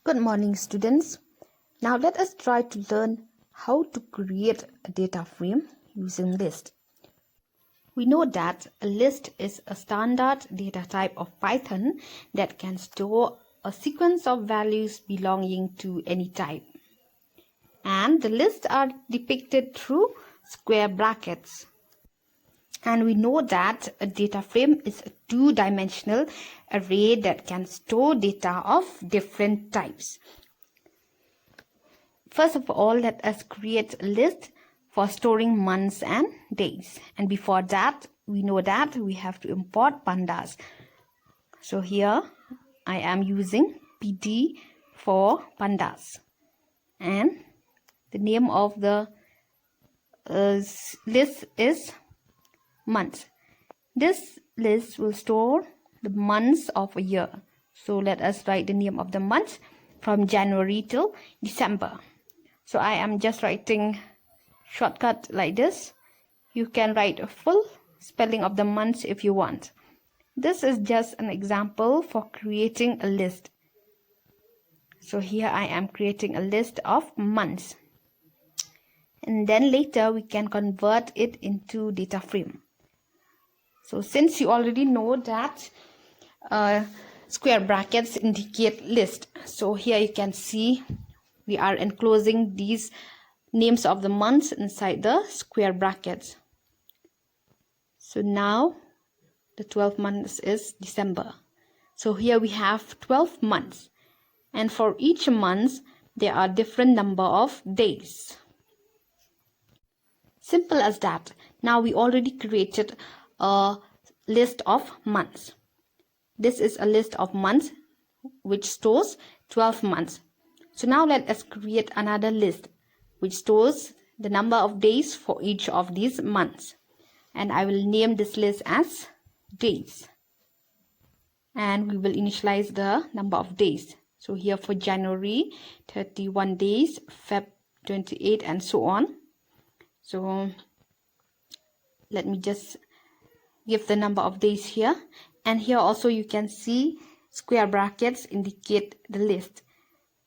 Good morning, students. Now let us try to learn how to create a data frame using list. We know that a list is a standard data type of Python that can store a sequence of values belonging to any type. And the lists are depicted through square brackets. And we know that a data frame is a two-dimensional array that can store data of different types. First of all, let us create a list for storing months and days. And before that, we know that we have to import pandas. So here I am using PD for pandas. And the name of the list is months. This list will store the months of a year. So let us write the name of the month from January till December. So I am just writing shortcut like this. You can write a full spelling of the months if you want. This is just an example for creating a list. So here I am creating a list of months. And then later we can convert it into data frame. So since you already know that square brackets indicate list. So here you can see we are enclosing these names of the months inside the square brackets. So now the 12 months is December. So here we have 12 months. And for each month, there are different number of days. Simple as that. Now we already created a list of months. This is a list of months which stores 12 months. So now let us create another list which stores the number of days for each of these months. And I will name this list as days. And we will initialize the number of days. So here for January, 31 days, Feb 28, and so on. So let me just give the number of days here. And here also you can see square brackets indicate the list.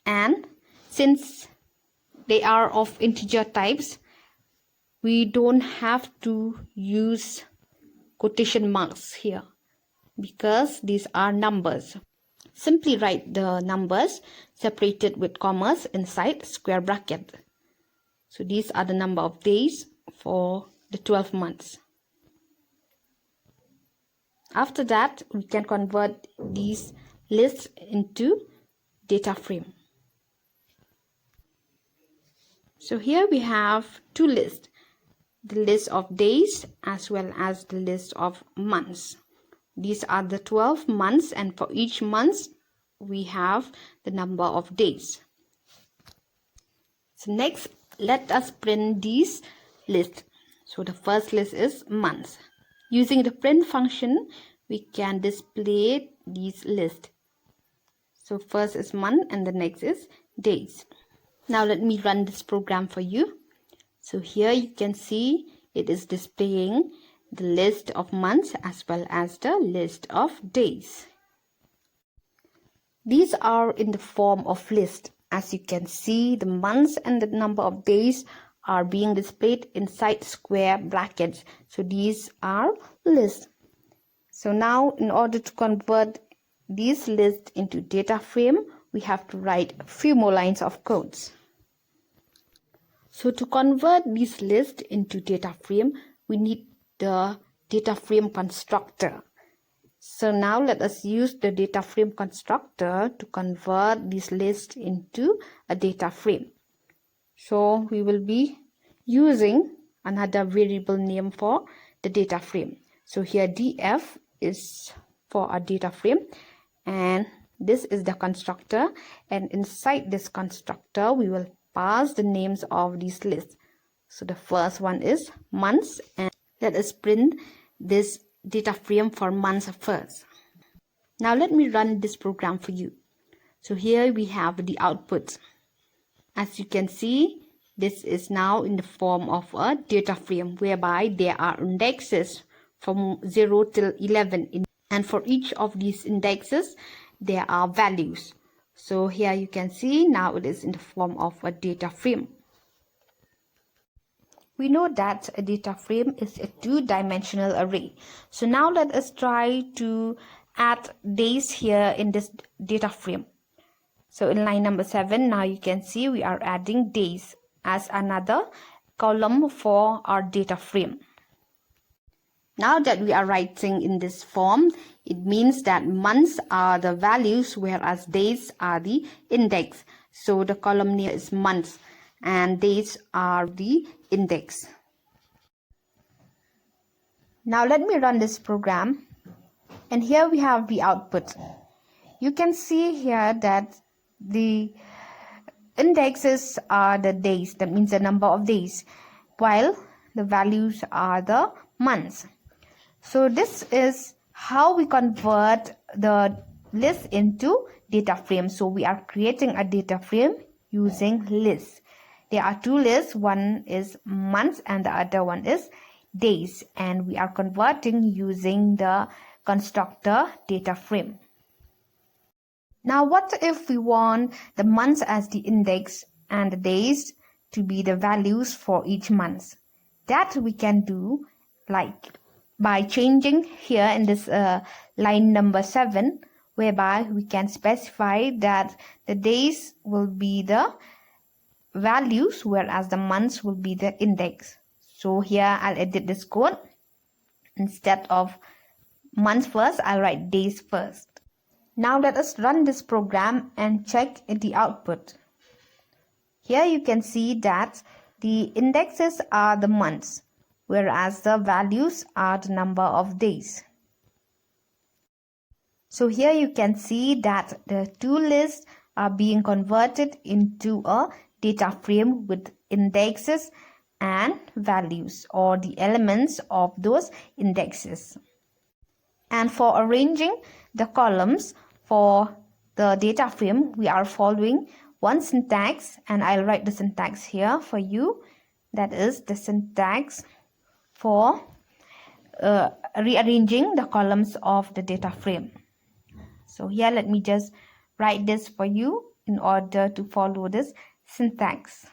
And since they are of integer types, we don't have to use quotation marks here because these are numbers. Simply write the numbers separated with commas inside square bracket. So these are the number of days for the 12 months. After that, we can convert these lists into data frame. So here we have two lists, the list of days as well as the list of months. These are the 12 months, and for each month we have the number of days. So next, let us print these lists. So the first list is months. Using the print function, we can display these lists. So first is month and the next is days. Now let me run this program for you. So here you can see it is displaying the list of months as well as the list of days. These are in the form of list. As you can see, the months and the number of days are being displayed inside square brackets. So these are lists. So now in order to convert these lists into data frame, we have to write a few more lines of codes. So to convert these lists into data frame, we need the data frame constructor. So now let us use the data frame constructor to convert this list into a data frame. So we will be using another variable name for the data frame. So here df is for a data frame, and this is the constructor, and inside this constructor we will pass the names of these lists. So the first one is months, and let us print this data frame for months first. Now let me run this program for you. So here we have the output. As you can see, this is now in the form of a data frame whereby there are indexes from 0 till 11, and for each of these indexes there are values. So here you can see now it is in the form of a data frame. We know that a data frame is a two-dimensional array. So now let us try to add days here in this data frame. So in line number 7, now you can see we are adding days as another column for our data frame. Now that we are writing in this form, it means that months are the values whereas days are the index. So the column name is months and days are the index. Now let me run this program, and here we have the output. You can see here that the indexes are the days, that means the number of days, while the values are the months. So this is how we convert the list into data frame. So we are creating a data frame using lists. There are two lists, one is months and the other one is days, and we are converting using the constructor data frame. Now what if we want the months as the index and the days to be the values for each month? That we can do like by changing here in this line number 7, whereby we can specify that the days will be the values whereas the months will be the index. So here I'll edit this code. Instead of months first, I'll write days first. Now let us run this program and check the output. Here you can see that the indexes are the months, whereas the values are the number of days. So here you can see that the two lists are being converted into a data frame with indexes and values, or the elements of those indexes. And for arranging the columns for the data frame, we are following one syntax, and I'll write the syntax here for you. That is the syntax for rearranging the columns of the data frame. So here let me just write this for you in order to follow this syntax.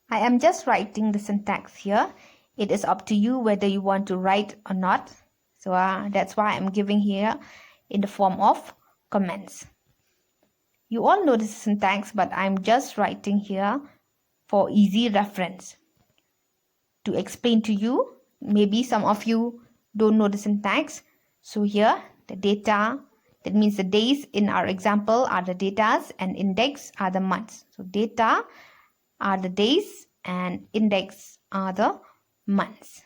I am just writing the syntax here. It is up to you whether you want to write or not. So that's why I'm giving here in the form of comments. You all know this syntax, but I'm just writing here for easy reference. To explain to you, maybe some of you don't know the syntax. So here the data, that means the days in our example are the datas and index are the months. So data are the days and index are the months.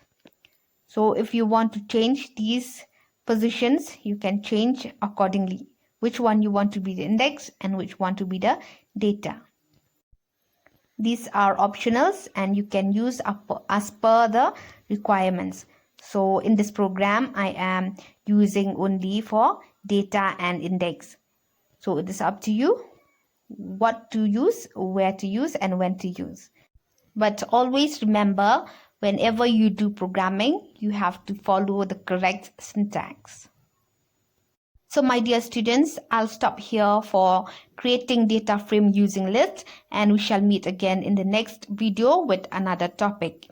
So if you want to change these positions, you can change accordingly. Which one you want to be the index and which one to be the data. These are optionals and you can use as per the requirements. So in this program, I am using only for data and index. So it is up to you what to use, where to use, and when to use. But always remember, whenever you do programming, you have to follow the correct syntax. So my dear students, I'll stop here for creating data frame using lists, and we shall meet again in the next video with another topic.